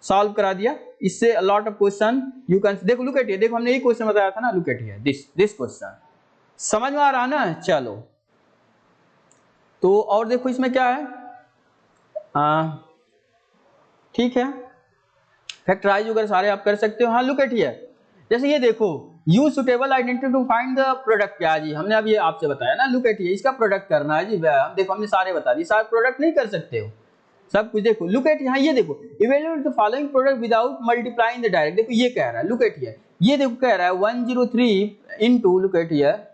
सॉल्व करा दिया। इससे a lot of question you can देखो, लुक एट हियर, देखो हमने ये क्वेश्चन बताया था ना, look at here this question. समझ में आ रहा है ना? चलो तो और देखो इसमें क्या है, ठीक है, फैक्टराइज वगैरह सारे आप कर सकते हो। हाँ लुक एट हियर, जैसे ये देखो use suitable identity to find the product, क्या जी हमने अब ये आपसे बताया ना, लुक एट हियर इसका प्रोडक्ट करना है जी। देखो हमने सारे बता दिए, सारे प्रोडक्ट नहीं कर सकते हो सब कुछ। देखो लुक एट यहाँ, ये देखो evaluate the following product without multiplying the direct, देखो ये कह रहा है लुक एट हियर ये देखो कह रहा है 103 into look at here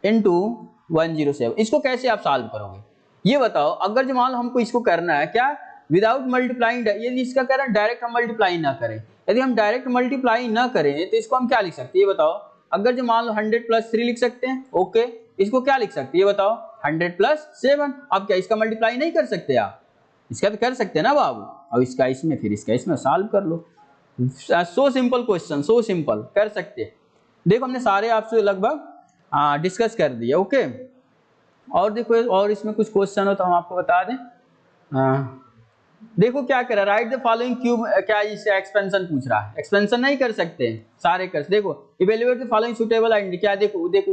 into 107, इसको कैसे आप सॉल्व करोगे ये बताओ। अगर जो मान लो हमको इसको करना है क्या विदाउट मल्टीप्लाइंग, यदि इसका कह रहा है डायरेक्ट हम मल्टीप्लाई ना करें, यदि हम डायरेक्ट मल्टीप्लाई ना करें तो इसको हम क्या लिख सकते हैं ये बताओ। अगर जो मान लो 100 + 3 लिख सकते हैं, ओके, इसको क्या लिख सकते हैं ये बताओ 100 + 7। अब क्या इसका मल्टीप्लाई नहीं कर सकते आप, इसका तो कर सकते हैं ना बाबू। अब इसका इसमें फिर इसका इसमें सॉल्व कर लो। So simple question, so simple, कर सकते हैं। देखो हमने सारे आपसे लगभग डिस्कस कर दिया, ओके। और देखो और इसमें कुछ क्वेश्चन हो तो हम आपको बता दें। देखो क्या कर रहा है, राइट द फॉलोइंग क्यूब, क्या इससे एक्सपेंशन पूछ रहा है, एक्सपेंशन नहीं कर सकते सारे कर। देखो evaluate the following suitable identity, क्या देखो 10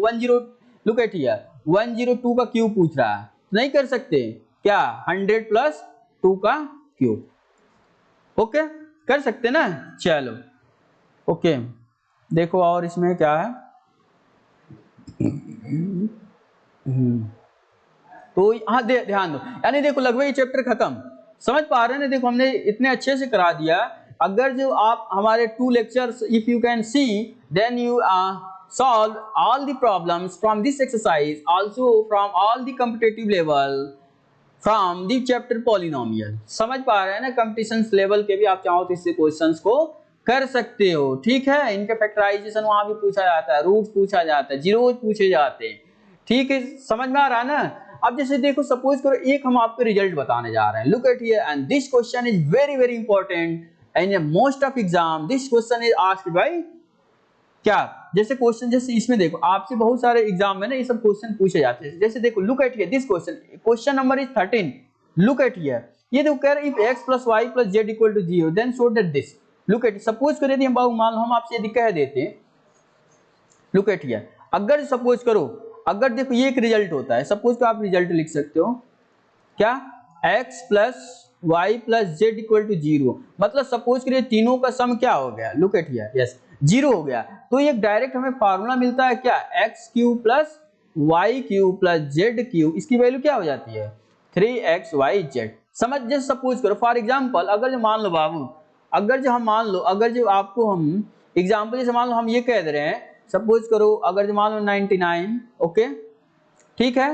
लुक एट हियर 102 का क्यूब पूछ रहा है, नहीं कर सकते क्या 100 + 2 का क्यूब, ओके, कर सकते ना। चलो ओके, देखो और इसमें क्या है तो हाँ ध्यान दो, यानी देखो लगभग ये चैप्टर खत्म, समझ पा रहे हैं ना। देखो हमने इतने अच्छे से करा दिया। अगर जो आप हमारे 2 lectures if you can see then you solve all the problems from this exercise, also from all the competitive level, from the chapter polynomial। समझ पा रहे हैं ना, कंपटीशन लेवल के भी आप चाहो तो इससे क्वेश्चंस को कर सकते हो, ठीक है। इनके फैक्टराइजेशन वहां भी पूछा जाता है, रूट पूछा जाता है, जीरोज पूछे जाते हैं, ठीक है, समझ में आ रहा है ना। अब जैसे देखो सपोज करो एक हम आपको रिजल्ट बताने जा रहे हैं, look at here and this question is very very important and most of exam this question is asked by क्या, जैसे क्वेश्चन जैसे इसमें देखो आपसे बहुत सारे एग्जाम में ना ये सब क्वेश्चन पूछे जाते हैं। जैसे देखो look at here this question number is 13, look at here, ये देखो कह रहा है if x + y + z = 0 then show that this, look at, suppose करो यदि हम मान लो हम आपसे यदि कह देते हैं, लुक एट हियर, अगर सपोज करो अगर देखो ये एक रिजल्ट होता है, सपोज तो आप रिजल्ट लिख सकते हो क्या x + y + z = 0, मतलब सपोज करिए तीनों का सम क्या हो गया, लुक एट हियर, यस 0 हो गया। तो ये डायरेक्ट हमें फार्मूला मिलता है क्या x³ + y³ + z³, इसकी वैल्यू क्या हो जाती है 3xyz। समझ, जैसे सपोज करो फॉर एग्जांपल अगर जो मान लो बाबू, अगर जो हम मान लो, अगर जो आपको हम एग्जांपल जैसे मान लो हम ये कह दे रहे हैं, सपोज करो अगर जो मान लो 99, ओके, ठीक है,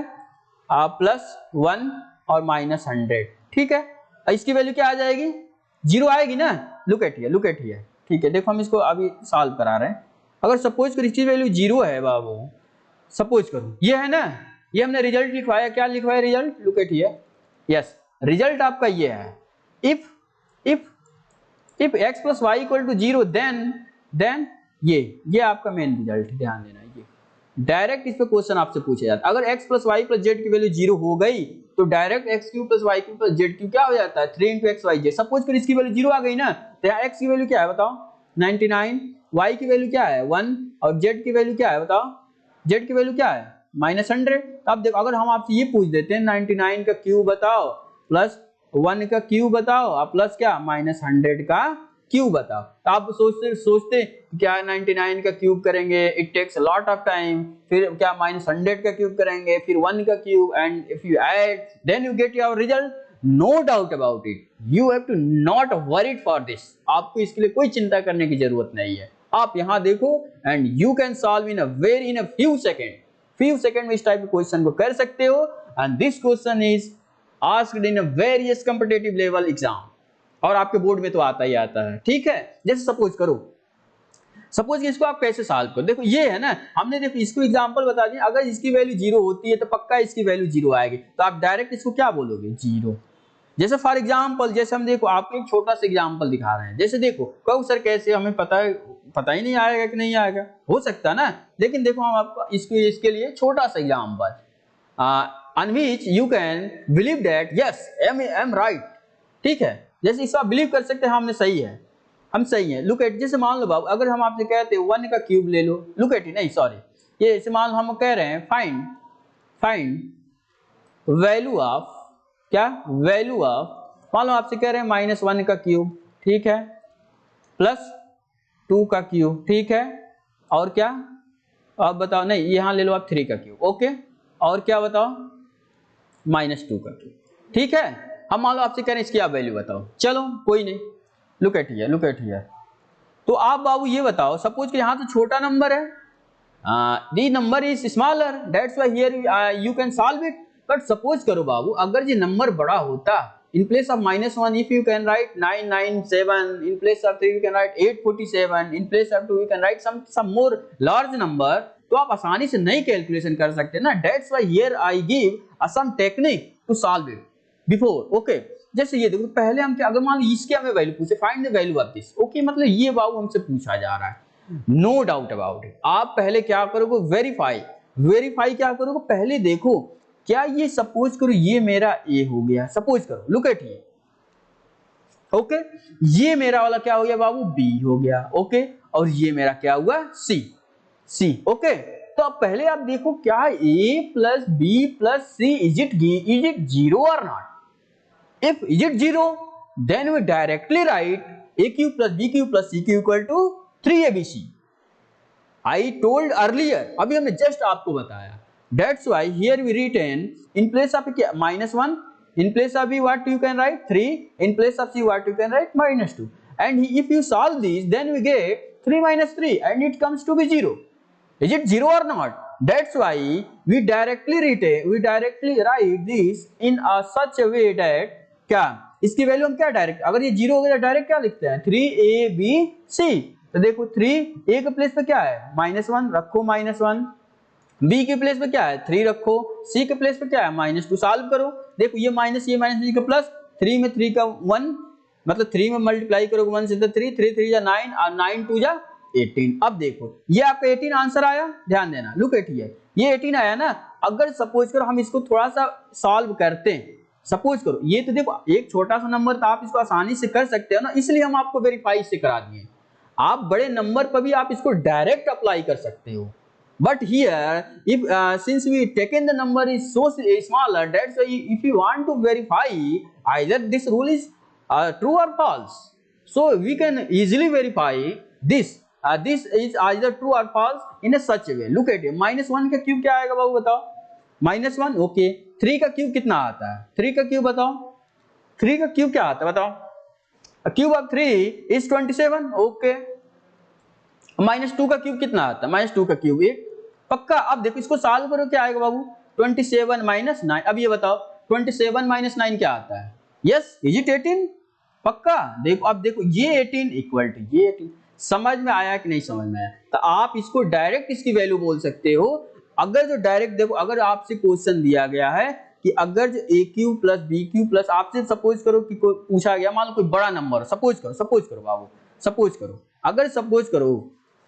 +1 और -100, ठीक है, इसकी वैल्यू क्या आ जाएगी 0 आएगी ना, लुक एट हियर, ठीक है। देखो हम इसको अभी सॉल्व करा रहे हैं। अगर सपोज करो इसकी वैल्यू 0 है बाबू, सपोज करो ये है ना, ये हमने रिजल्ट लिखवाया, क्या लिखवाया result, look at here, yes result आपका ये है इफ x + y = 0 देन ये आपका मेन रिजल्ट, ध्यान देना। ये डायरेक्ट इस पे क्वेश्चन आपसे पूछा जाता है। अगर x + y + z की वैल्यू 0 हो गई तो डायरेक्ट x³ + y³ + z³ क्या हो जाता है 3 × x, सपोज करो इसकी वैल्यू 0 आ गई ना, तो यहाँ x की वैल्यू क्या है बताओ 99, y की वैल्यू क्या है 1 और z की वैल्यू क्या है बताओ, z की वैल्यू क्या है -100। अब देखो अगर हम आपसे ये पूछ देते हैं 99 का क्यूब बताओ प्लस 1 का क्यूब बताओ और प्लस क्या -100 का क्यूब बताओ, तो आप सोचते क्या 99 का क्यूब करेंगे, it takes lot of time, फिर क्या -100 का क्यूब करेंगे, फिर 1 का cube, and if you add then you get your result, no doubt about it, you have to not worried for this, आपको इसके लिए कोई चिंता करने की जरूरत नहीं है। आप यहाँ देखो and you can solve in a few second में इस टाइप के क्वेश्चन को कर सकते हो। And this question is asked in a various competitive level exam, और आपके बोर्ड में तो आता ही आता है, ठीक है। जैसे सपोज कि इसको आप कैसे सॉल्व करो, देखो ये है ना, हमने देखो इसको एग्जांपल बता दिया, अगर इसकी वैल्यू 0 होती है तो पक्का इसकी वैल्यू 0 आएगी, तो आप डायरेक्ट इसको क्या बोलोगे 0। जैसे फॉर एग्जांपल जैसे हम देखो आपको एक छोटा सा एग्जांपल दिखा रहे हैं, जैसे देखो कहो सर कैसे, हमें पता ही नहीं आएगा कि नहीं आएगा, हो सकता है ना, लेकिन देखो हम आपको इसके लिए छोटा सा example on which you can believe that yes I am right, ठीक है, जैसे इसको आप बिलीव कर सकते हैं हमने सही है, हम सही है। लुक एट, जैसे मान लो बाबू अगर हम आपसे कहते हैं 1 का क्यूब ले लो, लुक एट, नहीं सॉरी, ये जैसे मान लो हम कह रहे हैं फाइंड वैल्यू ऑफ, क्या वैल्यू ऑफ, मान लो आपसे कह रहे हैं -1 का क्यूब, ठीक है, +2 का क्यूब, ठीक है, और क्या आप बताओ, नहीं यहाँ ले लो आप 3 का क्यूब, ओके, और क्या बताओ -2 का क्यूब, ठीक है। हम मान लो आपसे कह रहे हैं इसकी आप वैल्यू बताओ, चलो कोई नहीं, लुक एट हियर तो आप बाबू ये बताओ, सपोज कि यहाँ तो छोटा नंबर है, the number is smaller, that's why here you can solve it. But suppose करो बाबू अगर ये नंबर बड़ा होता, in place of -1 if you can write 997, in place of 3 you can write 847, in place of 2 you can write some more large number, तो आप आसानी से नहीं कैलकुलेशन कर सकते ना। That's why here I give some technique to solve it before, okay। जैसे ये देखो पहले हम क्या, अगर मान लो इसके हमें वैल्यू पूछे, find the value of this, okay, मतलब ये बाबू हमसे पूछा जा रहा है, नो डाउट अबाउट इट। आप पहले क्या करोगे, वेरीफाई क्या करोगे, पहले देखो क्या ये, सपोज करो ये मेरा ए हो गया, सपोज करो, लुक एट ये, ओके, ये मेरा वाला क्या हो गया बाबू, बी हो गया, ओके, और ये मेरा क्या हुआ, सी, ओके। तो अब पहले आप देखो क्या A plus B plus C is it zero और not. If is it zero, then we directly write a cube plus b cube plus c cube equal to 3abc. I told earlier, अभी हमने just आपको बताया। That's why here we written in place of -1, in place of b what you can write 3, in place of c what you can write -2. And if you solve this, then we get 3 minus 3, and it comes to be 0. Is it 0 or not? That's why we directly write this in such a way that क्या इसकी value हम क्या direct, अगर ये 0 हो गया direct क्या लिखते हैं, 3abc। तो देखो 3 a के प्लेस पे क्या है, -1 रखो, -1, b के प्लेस पे क्या है 3 रखो, c के प्लेस पे क्या है -2, सॉल्व करो, देखो ये माइनस b का प्लस, 3 में 3 का 1, मतलब 3 में मल्टीप्लाई करोगे 1 से तो 3 3 जा 9 और 9 2 जा 18। अब देखो ये आपका 18 आंसर आया, ध्यान देना, लुक एट ये 18 आया ना। अगर सपोज करो हम इसको थोड़ा सा सॉल्व करते हैं, सपोज करो ये तो देखो एक छोटा सा नंबर था, आप इसको आसानी से कर सकते हो ना, इसलिए हम आपको वेरीफाई से करा दिए। आप बड़े नंबर पर भी आप इसको डायरेक्ट अप्लाई कर सकते हो, but here if since we taken the number is so smaller, that's why if you want to verify either this rule is true और false, so we can easily verify this this is either true और false in a such way. Look at it, -1 का cube क्या आएगा बाबू बताओ, -1, okay. 3 का cube कितना आता है, 3 का क्यूब बताओ, 3 का क्यूब क्या आता है बताओ, क्यूब ऑफ 3 इज 27, ओके। -2 का क्यूब कितना आता है, -2 का क्यूब 8, पक्का। अब देखो इसको सॉल्व करो, क्या आएगा बाबू 27 - 9। अब ये बताओ 27 - 9 क्या आता है, यस इज इट 18, पक्का। देखो अब देखो ये 18 इक्वल टू ये 18, समझ में आया कि नहीं समझ में आया। तो आप इसको डायरेक्ट इसकी वैल्यू बोल सकते हो। अगर जो डायरेक्ट देखो, अगर आपसे क्वेश्चन दिया गया है कि अगर जो A cube plus B cube plus, आपसे सपोज करो कि कोई पूछा गया, मान लो कोई बड़ा नंबर, सपोज करो बाबू, सपोज करो, अगर सपोज करो,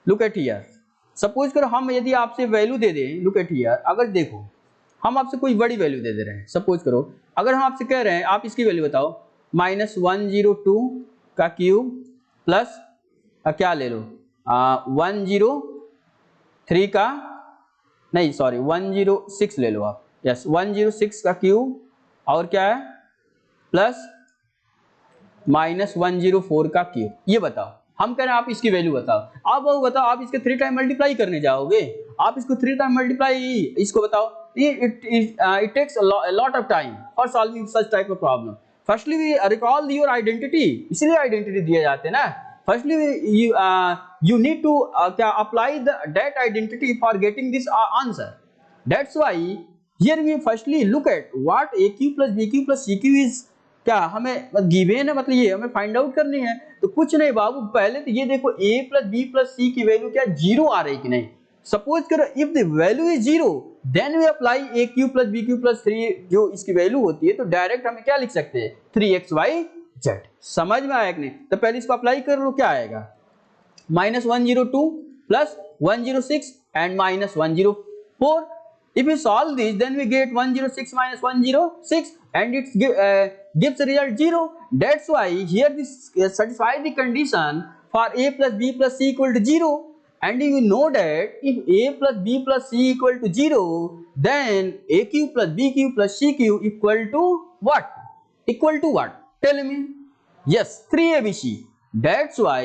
लुक एट हियर, सपोज करो हम यदि आपसे वैल्यू दे दें, लुक एट हियर, अगर देखो हम आपसे कोई बड़ी वैल्यू दे रहे हैं, सपोज करो अगर हम आपसे कह रहे हैं आप इसकी वैल्यू बताओ, -102 का क्यूब प्लस क्या ले लो 103 का, नहीं सॉरी 106 ले लो आप, यस 106 का क्यूब और क्या है प्लस -104 का क्यूब। ये बताओ, हम कह रहे हैं आप इसकी वैल्यू बताओ। आप वो बताओ, आप इसके 3 टाइम मल्टीप्लाई करने जाओगे, आप इसको 3 टाइम मल्टीप्लाई, इसको बताओ, it takes a lot of time for solving such type of problem. Firstly we recall your identity, इसलिए आइडेंटिटी दिए जाते हैं ना। Firstly you need to क्या apply that identity for getting this answer. That's why here we firstly look at what a q plus b q plus c q is, क्या हमें given है, मतलब ये हमें फाइंड आउट करनी है। तो कुछ नहीं बाबू, पहले तो ये देखो a plus b plus c की वैल्यू क्या 0 आ रही कि नहीं। सपोज करो if the value is 0 then we apply a cube plus b cube plus 3 जो इसकी वैल्यू होती है, तो डायरेक्ट हमें क्या लिख सकते हैं 3xyz। समझ में आया कि नहीं। तो पहले इसको अप्लाई कर लो, क्या आएगा -102 plus 106 and -104। If you solve this, then we get 106 minus 106 and it gives result 0. That's why here this satisfies the condition for a plus b plus c equal to 0. And you know that if a plus b plus c equal to 0, then a cube plus b cube plus c cube equal to what? Equal to what? Tell me. Yes, 3abc. That's why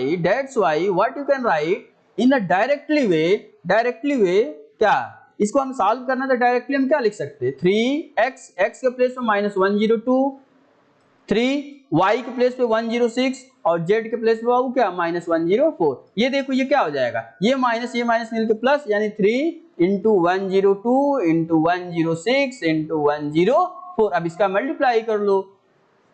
what you can write in a directly way क्या इसको हम solve करना, तो directly हम क्या लिख सकते हैं 3x, x के प्लेस पे -102, 3y के प्लेस पे 106 और z के प्लेस पे बाबू क्या -104। ये देखो ये क्या हो जाएगा, ये माइनस मिलके प्लस, यानी 3 × 102 × 106 × 104। अब इसका मल्टीप्लाई कर लो,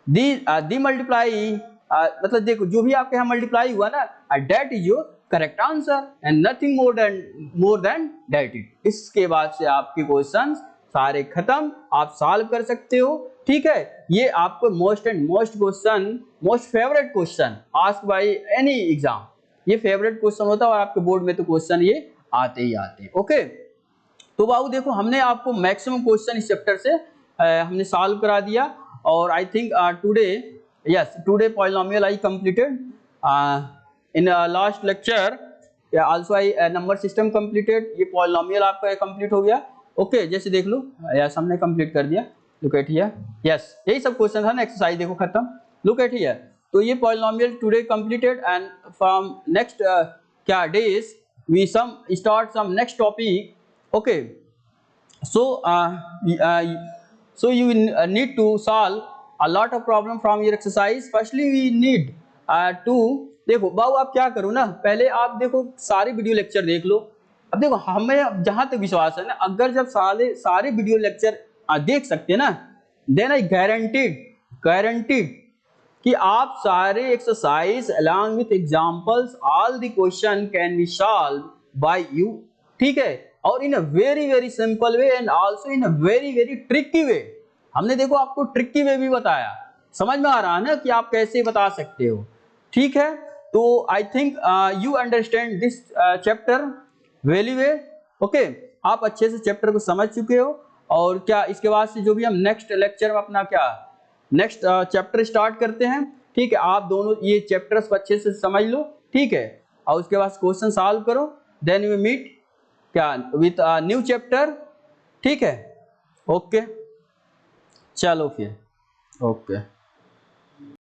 दी मल्टीप्लाई मतलब देखो जो भी आपके यहाँ मल्टीप्लाई हुआ ना, that is your correct answer and nothing more than that it. इसके बाद से आपके क्वेश्चन सारे खत्म, आप सॉल्व कर सकते हो। ठीक है, ये आपको most question, most favourite question asked by any exam, ये फेवरेट क्वेश्चन होता है और आपके बोर्ड में तो क्वेश्चन ये आते ही आते हैं। ओके, तो बाबू देखो हमने आपको मैक्सिमम क्वेश्चन इस चैप्टर से हमने सॉल्व करा दिया। और I think today polynomial I completed in last lecture, also I number system completed. ये पॉलिनोमियल आपका कंप्लीट हो गया। ओके, जैसे देख लो, यस हमने कंप्लीट कर दिया। लुक एट हियर, यस यही सब क्वेश्चन था ना, एक्सरसाइज देखो खत्म। लुक एट हियर, तो ये polynomial today completed and from next क्या days we start some next topic. Okay, so you need to solve a lot of problem from your exercise. Firstly we need to, देखो बाबू आप क्या करो ना, पहले आप देखो सारे वीडियो लेक्चर देख लो। अब देखो हमें जहां तक विश्वास है ना, अगर जब सारे वीडियो लेक्चर देख सकते हैं ना, देन आई गारंटीड कि आप सारे exercise along with examples all the question can be solved by you। ठीक है, और in a very simple way and also in a very tricky way. हमने देखो आपको ट्रिकी वे भी बताया, समझ में आ रहा है ना कि आप कैसे बता सकते हो। ठीक है, तो I think you understand this chapter very well. Okay, आप अच्छे से चैप्टर को समझ चुके हो। और क्या इसके बाद से जो भी हम नेक्स्ट लेक्चर में अपना क्या नेक्स्ट चैप्टर स्टार्ट करते हैं। ठीक है, आप दोनों ये चैप्टर्स अच्छे से समझ लो। ठीक है, और उसके बाद क्वेश्चन सॉल्व करो, देन वी मीट क्या विथ न्यू चैप्टर। ठीक है, ओके चलो फिर, ओके।